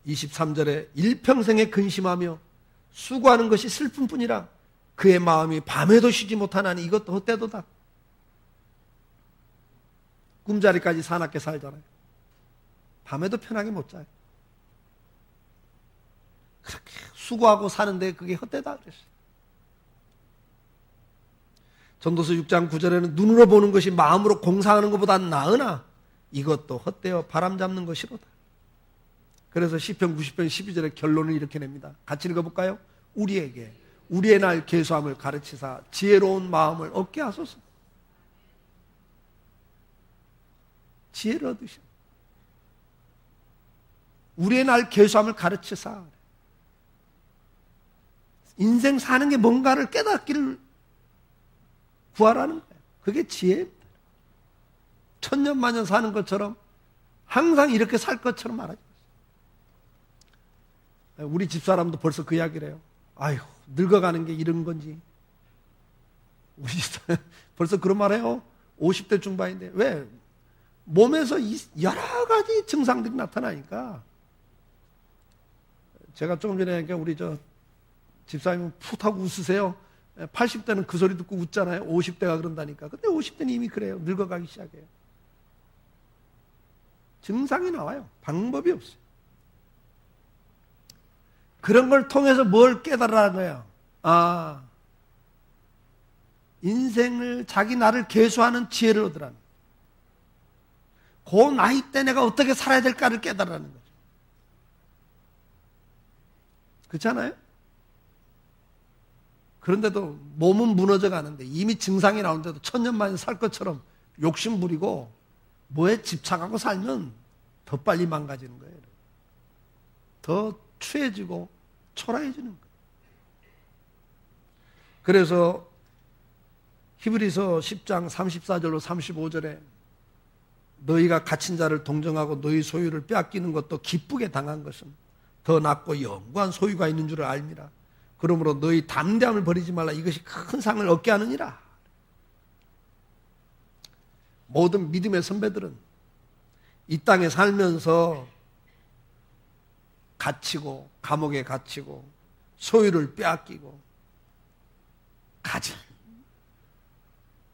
(23절에) 일평생에 근심하며 수고하는 것이 슬픔뿐이라 그의 마음이 밤에도 쉬지 못하나니 이것도 헛되도다. 꿈자리까지 사납게 살잖아요. 밤에도 편하게 못 자요. 그렇게 수고하고 사는데 그게 헛되다 그랬어요. 전도서 6장 9절에는 눈으로 보는 것이 마음으로 공상하는 것보다 나으나 이것도 헛되어 바람 잡는 것이로다. 그래서 시편 90편 12절에 결론을 이렇게 냅니다. 같이 읽어볼까요? 우리에게 우리의 날 계수함을 가르치사 지혜로운 마음을 얻게 하소서. 지혜를 얻으시오. 우리의 날 계수함을 가르치사 인생 사는 게 뭔가를 깨닫기를 구하라는 거예요. 그게 지혜입니다. 천년만년 사는 것처럼 항상 이렇게 살 것처럼 말하지 마세요. 우리 집사람도 벌써 그 이야기를 해요. 아휴 늙어가는 게 이런 건지. 우리 집사람 벌써 그런 말 해요. 50대 중반인데 왜? 몸에서 여러 가지 증상들이 나타나니까. 제가 조금 전에 우리 집사님은 풋 하고 웃으세요. 80대는 그 소리 듣고 웃잖아요. 50대가 그런다니까. 근데 50대는 이미 그래요. 늙어가기 시작해요. 증상이 나와요. 방법이 없어요. 그런 걸 통해서 뭘 깨달으라는 거예요. 아, 인생을 자기 나를 계수하는 지혜를 얻으라는 거예요. 그 나이 때 내가 어떻게 살아야 될까를 깨달으라는 거죠. 그렇잖아요? 그런데도 몸은 무너져 가는데 이미 증상이 나오는데도 천년만년 살 것처럼 욕심 부리고 뭐에 집착하고 살면 더 빨리 망가지는 거예요. 더 추해지고 초라해지는 거예요. 그래서 히브리서 10장 34절로 35절에 너희가 갇힌 자를 동정하고 너희 소유를 빼앗기는 것도 기쁘게 당한 것은 더 낫고 영구한 소유가 있는 줄을 알미라. 그러므로 너희 담대함을 버리지 말라. 이것이 큰 상을 얻게 하느니라. 모든 믿음의 선배들은 이 땅에 살면서 갇히고 감옥에 갇히고 소유를 빼앗기고 가진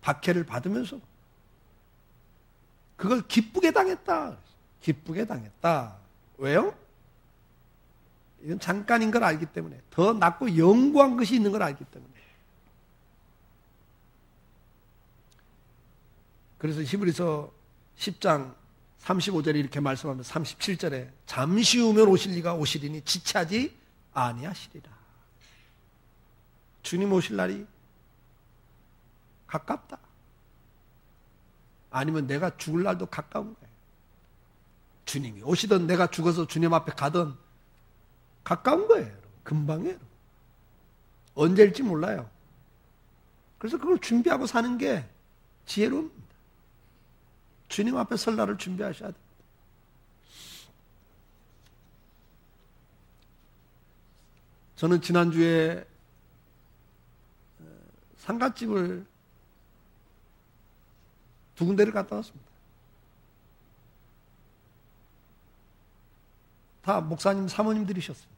박해를 받으면서 그걸 기쁘게 당했다. 기쁘게 당했다. 왜요? 이건 잠깐인 걸 알기 때문에, 더 낫고 영구한 것이 있는 걸 알기 때문에. 그래서 히브리서 10장 35절에 이렇게 말씀하면서 37절에 잠시 후면 오실 리가 오시리니 지체하지 아니하시리라. 주님 오실 날이 가깝다. 아니면 내가 죽을 날도 가까운 거예요. 주님이 오시든 내가 죽어서 주님 앞에 가든 가까운 거예요. 금방이에요. 언제일지 몰라요. 그래서 그걸 준비하고 사는 게 지혜로웁니다. 주님 앞에 설 날을 준비하셔야 됩니다. 저는 지난주에 상갓집을 2군데를 갔다 왔습니다. 다 목사님, 사모님들이셨습니다.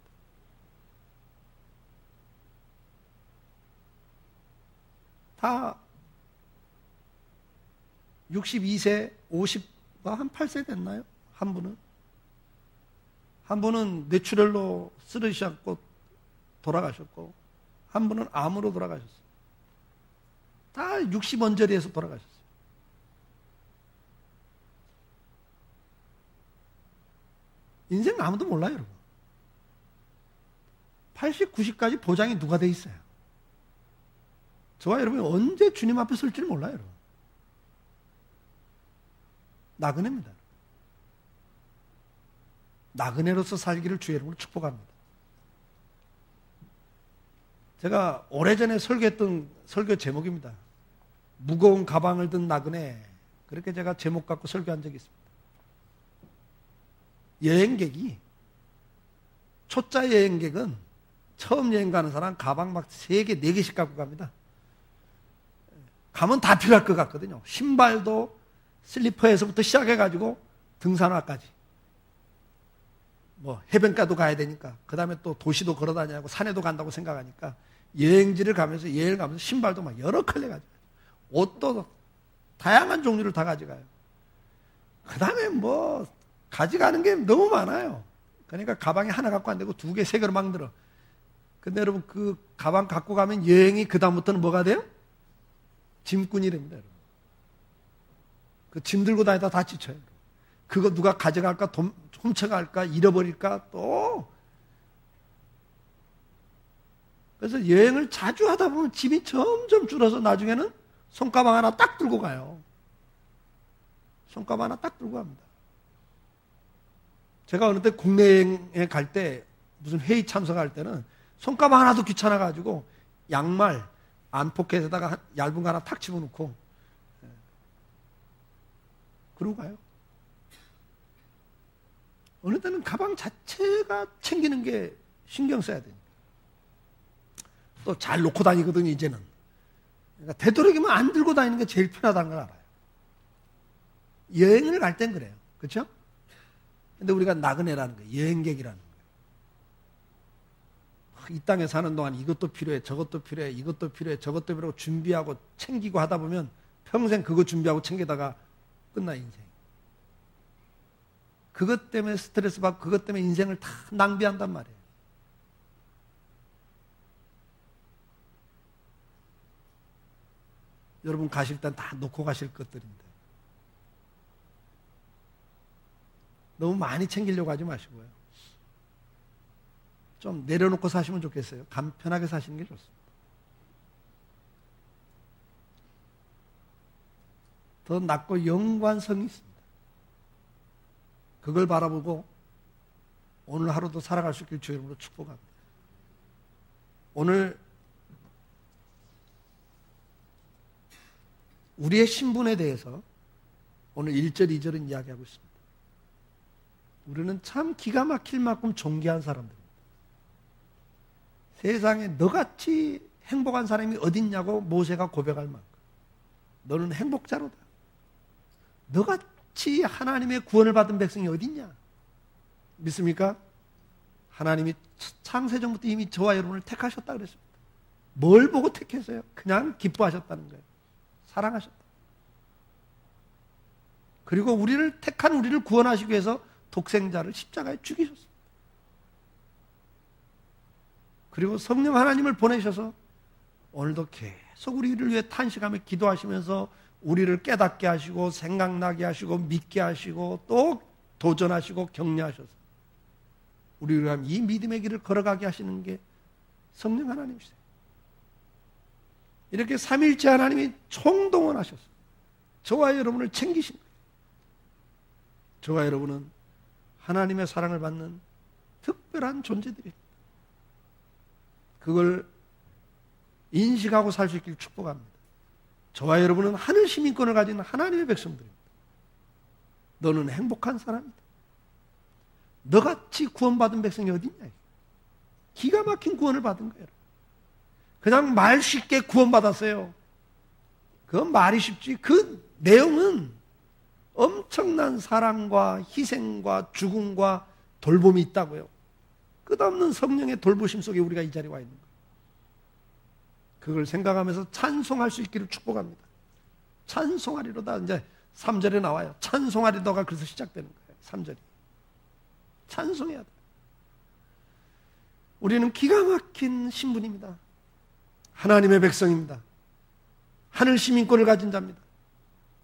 다 62세, 50과 한 8세 됐나요? 한 분은 뇌출혈로 쓰러지셨고 돌아가셨고, 한 분은 암으로 돌아가셨어요. 다 60 언저리에서 돌아가셨어요. 인생 아무도 몰라요, 여러분. 80, 90까지 보장이 누가 돼 있어요? 저와 여러분이 언제 주님 앞에 설지를 몰라요, 여러분. 나그네입니다. 나그네로서 살기를 주의 이름으로 축복합니다. 제가 오래전에 설교했던 설교 제목입니다. 무거운 가방을 든 나그네. 그렇게 제가 제목 갖고 설교한 적이 있습니다. 여행객이, 초짜 여행객은 처음 여행 가는 사람 가방 막 3개, 4개씩 갖고 갑니다. 가면 다 필요할 것 같거든요. 신발도 슬리퍼에서부터 시작해가지고 등산화까지. 뭐 해변가도 가야 되니까, 그 다음에 또 도시도 걸어다니고 산에도 간다고 생각하니까 여행지를 가면서 여행을 가면서 신발도 막 여러 컬러 가져가요. 옷도 다양한 종류를 다 가져가요. 그 다음에 뭐 가져가는 게 너무 많아요. 그러니까 가방에 하나 갖고 안 되고 2개, 3개로 막 들어. 근데 여러분 그 가방 갖고 가면 여행이 그 다음부터는 뭐가 돼요? 짐꾼이 됩니다, 여러분. 그 짐 들고 다니다 다 지쳐요. 그거 누가 가져갈까, 훔쳐갈까, 잃어버릴까, 또. 그래서 여행을 자주 하다 보면 짐이 점점 줄어서 나중에는 손가방 하나 딱 들고 가요. 손가방 하나 딱 들고 갑니다. 제가 어느 때 국내 여행에 갈 때, 무슨 회의 참석할 때는 손가방 하나도 귀찮아가지고 양말 안포켓에다가 얇은 거 하나 탁 집어넣고 그러고 가요. 어느 때는 가방 자체가 챙기는 게 신경 써야 됩니다. 또 잘 놓고 다니거든요, 이제는. 그러니까 되도록이면 안 들고 다니는 게 제일 편하다는 걸 알아요. 여행을 갈 땐 그래요. 그렇죠? 근데 우리가 나그네라는 거예요. 여행객이라는 거예요. 이 땅에 사는 동안 이것도 필요해, 저것도 필요해, 이것도 필요해, 저것도 필요하고 준비하고 챙기고 하다 보면 평생 그거 준비하고 챙기다가 끝나, 인생. 그것 때문에 스트레스 받고 그것 때문에 인생을 다 낭비한단 말이에요. 여러분 가실 땐 다 놓고 가실 것들인데 너무 많이 챙기려고 하지 마시고요. 좀 내려놓고 사시면 좋겠어요. 간편하게 사시는 게 좋습니다. 더 낮고 영원한 성이 있습니다. 그걸 바라보고 오늘 하루도 살아갈 수 있길 주의 이름으로 축복합니다. 오늘 우리의 신분에 대해서 오늘 1절, 2절은 이야기하고 있습니다. 우리는 참 기가 막힐 만큼 존귀한 사람들입니다. 세상에 너같이 행복한 사람이 어딨냐고 모세가 고백할 만큼 너는 행복자로다. 너같이 하나님의 구원을 받은 백성이 어딨냐? 믿습니까? 하나님이 창세전부터 이미 저와 여러분을 택하셨다 그랬습니다. 뭘 보고 택했어요? 그냥 기뻐하셨다는 거예요. 사랑하셨다. 그리고 우리를 택한 우리를 구원하시기 위해서 독생자를 십자가에 죽이셨습니다. 그리고 성령 하나님을 보내셔서 오늘도 계속 우리를 위해 탄식하며 기도하시면서 우리를 깨닫게 하시고 생각나게 하시고 믿게 하시고 또 도전하시고 격려하셔서 우리를 위한 이 믿음의 길을 걸어가게 하시는 게 성령 하나님이세요. 이렇게 삼위일체 하나님이 총동원하셔서 저와 여러분을 챙기신 거예요. 저와 여러분은 하나님의 사랑을 받는 특별한 존재들입니다. 그걸 인식하고 살 수 있길 축복합니다. 저와 여러분은 하늘 시민권을 가진 하나님의 백성들입니다. 너는 행복한 사람이다. 너같이 구원받은 백성이 어디 있냐. 기가 막힌 구원을 받은 거예요. 그냥 말 쉽게 구원받았어요. 그건 말이 쉽지. 그 내용은 엄청난 사랑과 희생과 죽음과 돌봄이 있다고요. 끝없는 성령의 돌보심 속에 우리가 이 자리에 와 있는 거예요. 그걸 생각하면서 찬송할 수 있기를 축복합니다. 찬송하리로다. 이제 3절에 나와요. 찬송하리로다가 그래서 시작되는 거예요. 3절이. 찬송해야 돼요. 우리는 기가 막힌 신분입니다. 하나님의 백성입니다. 하늘 시민권을 가진 자입니다.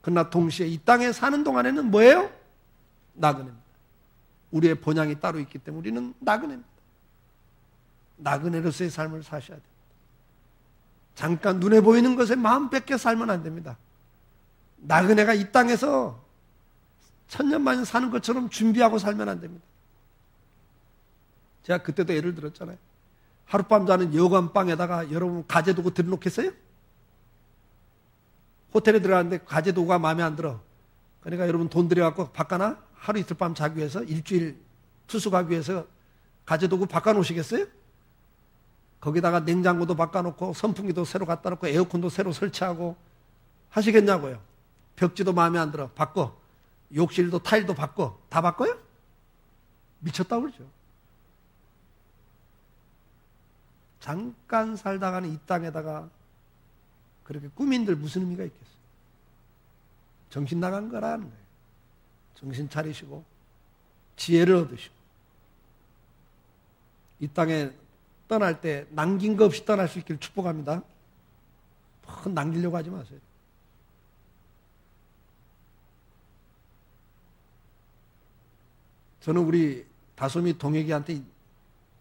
그러나 동시에 이 땅에 사는 동안에는 뭐예요? 나그네입니다. 우리의 본향이 따로 있기 때문에 우리는 나그네입니다. 나그네로서의 삶을 사셔야 됩니다. 잠깐 눈에 보이는 것에 마음 뺏겨 살면 안 됩니다. 나그네가 이 땅에서 천년만년 사는 것처럼 준비하고 살면 안 됩니다. 제가 그때도 예를 들었잖아요. 하룻밤 자는 여관방에다가 여러분 가재도구 들여놓겠어요? 호텔에 들어갔는데 가재도구가 마음에 안 들어. 그러니까 여러분 돈 들여갖고 바꿔놔? 하루 이틀 밤 자기 위해서 일주일 투숙하기 위해서 가재도구 바꿔놓으시겠어요? 거기다가 냉장고도 바꿔놓고 선풍기도 새로 갖다 놓고 에어컨도 새로 설치하고 하시겠냐고요. 벽지도 마음에 안 들어. 바꿔. 욕실도 타일도 바꿔. 다 바꿔요? 미쳤다고 그러죠. 잠깐 살다가는 이 땅에다가 그렇게 꾸민들 무슨 의미가 있겠어요? 정신 나간 거라는 거예요. 정신 차리시고 지혜를 얻으시고 이 땅에 떠날 때 남긴 거 없이 떠날 수 있기를 축복합니다. 남기려고 하지 마세요. 저는 우리 다솜이 동혁이한테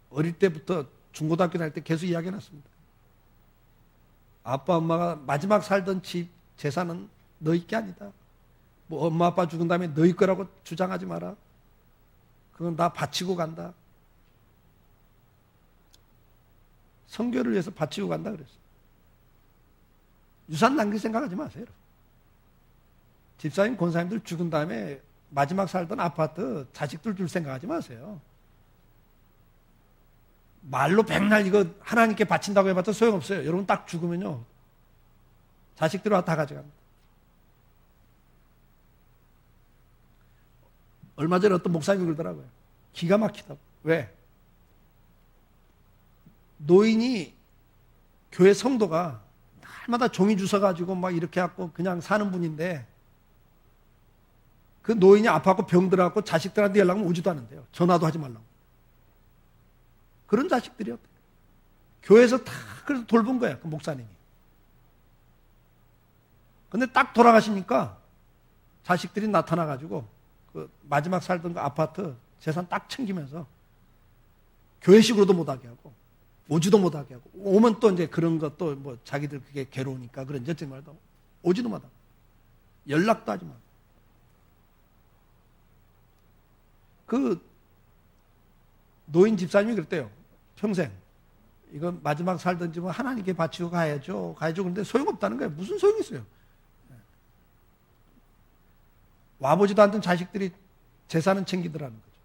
어릴 때부터 중고등학교 다닐 때 계속 이야기해놨습니다. 아빠 엄마가 마지막 살던 집 재산은 너희 게 아니다. 뭐 엄마 아빠 죽은 다음에 너희 거라고 주장하지 마라. 그건 다 바치고 간다. 성교를 위해서 바치고 간다 그랬어요. 유산 남길 생각하지 마세요. 집사님, 권사님들 죽은 다음에 마지막 살던 아파트 자식들 줄 생각하지 마세요. 말로 백날 이거 하나님께 바친다고 해봤자 소용없어요. 여러분 딱 죽으면요 자식들은 다 가져갑니다. 얼마 전에 어떤 목사님이 그러더라고요. 기가 막히다고. 왜? 노인이 교회 성도가 날마다 종이 주워가지고 막 이렇게 갖고 그냥 사는 분인데 그 노인이 아파갖고 병들어갖고 자식들한테 연락하면 오지도 않는데요. 전화도 하지 말라고. 그런 자식들이었대요. 교회에서 다 그래서 돌본 거예요. 그 목사님이. 근데 딱 돌아가시니까 자식들이 나타나가지고 그 마지막 살던 그 아파트 재산 딱 챙기면서 교회식으로도 못하게 하고 오지도 못하게 하고 오면 또 이제 그런 것도 뭐 자기들 그게 괴로우니까 그런 어쩌지 말도 오지도 못하고 연락도 하지 마. 그 노인 집사님이 그랬대요. 평생 이건 마지막 살던 집은 하나님께 바치고 가야죠. 그런데 소용없다는 거예요. 무슨 소용이 있어요? 와보지도 않던 자식들이 재산은 챙기더라는 거죠.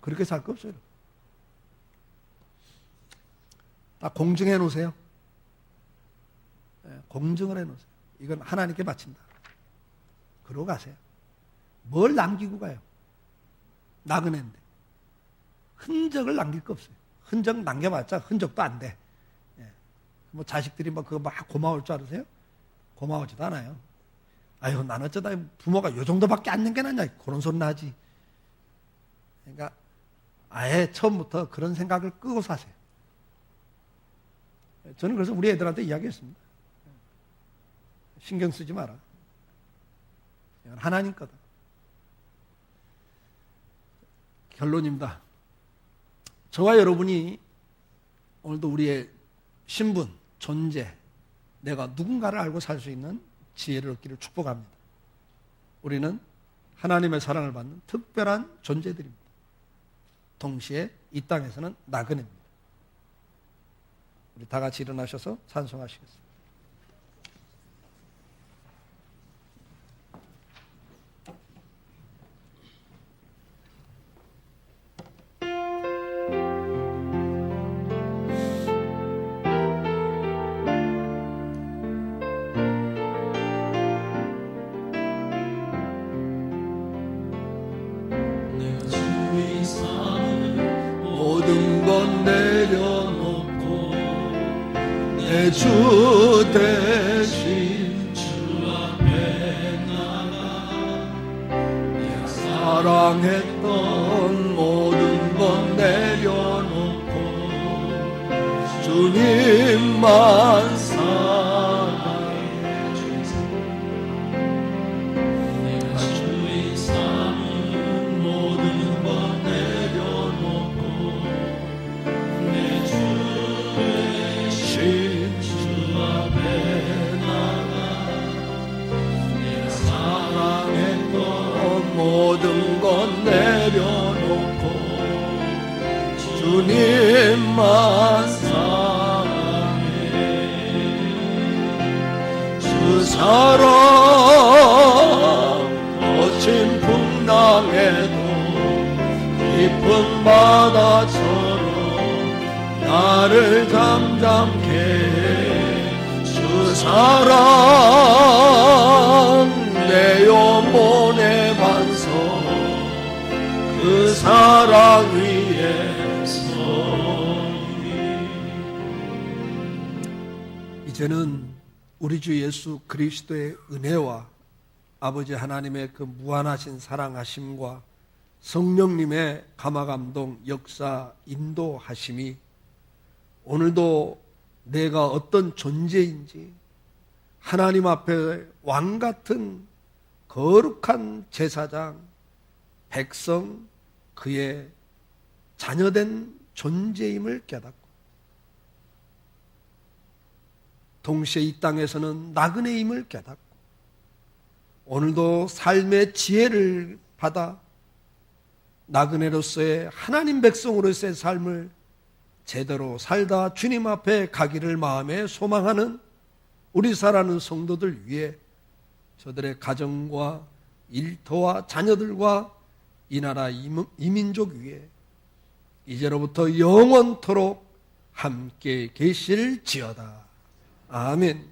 그렇게 살 거 없어요. 다 공증해 놓으세요. 공증을 해 놓으세요. 이건 하나님께 바친다. 그러고 가세요. 뭘 남기고 가요? 나그네인데. 흔적을 남길 거 없어요. 흔적 남겨봤자 흔적도 안 돼. 예. 뭐 자식들이 막 그거 막 고마울 줄 알으세요? 고마우지도 않아요. 아유, 난 어쩌다 부모가 요 정도밖에 안 남겨놨냐, 그런 소리 나지. 그러니까 아예 처음부터 그런 생각을 끄고 사세요. 저는 그래서 우리 애들한테 이야기했습니다. 신경 쓰지 마라. 이건 하나님 거다. 결론입니다. 저와 여러분이 오늘도 우리의 신분, 존재, 내가 누군가를 알고 살 수 있는 지혜를 얻기를 축복합니다. 우리는 하나님의 사랑을 받는 특별한 존재들입니다. 동시에 이 땅에서는 나그네입니다. 우리 다 같이 일어나셔서 찬송하시겠습니다. 모든 건 내려놓고 내 주 대신 주 앞에 나가 내가 사랑했던 모든 건 내려놓고 주님만 사랑해 주세요. 내가 주의 삼은 모든 건 내려놓고 내 주 대신 주 앞에 나가 내가 사랑했던 모든 건 내려놓고 주님만 사랑해. 주 사랑 거친 풍랑에도 깊은 바다처럼 나를 잠잠케 해. 주 사랑 내 영혼의 반석 그 사랑 위에 서리. 이제는 우리 주 예수 그리스도의 은혜와 아버지 하나님의 그 무한하신 사랑하심과 성령님의 감화감동 역사 인도하심이 오늘도 내가 어떤 존재인지 하나님 앞에 왕같은 거룩한 제사장, 백성, 그의 자녀된 존재임을 깨닫고 동시에 이 땅에서는 나그네임을 깨닫고 오늘도 삶의 지혜를 받아 나그네로서의 하나님 백성으로서의 삶을 제대로 살다 주님 앞에 가기를 마음에 소망하는 우리 사랑하는 성도들 위해 저들의 가정과 일터와 자녀들과 이 나라 이민족 위에 이제로부터 영원토록 함께 계실지어다. 아멘.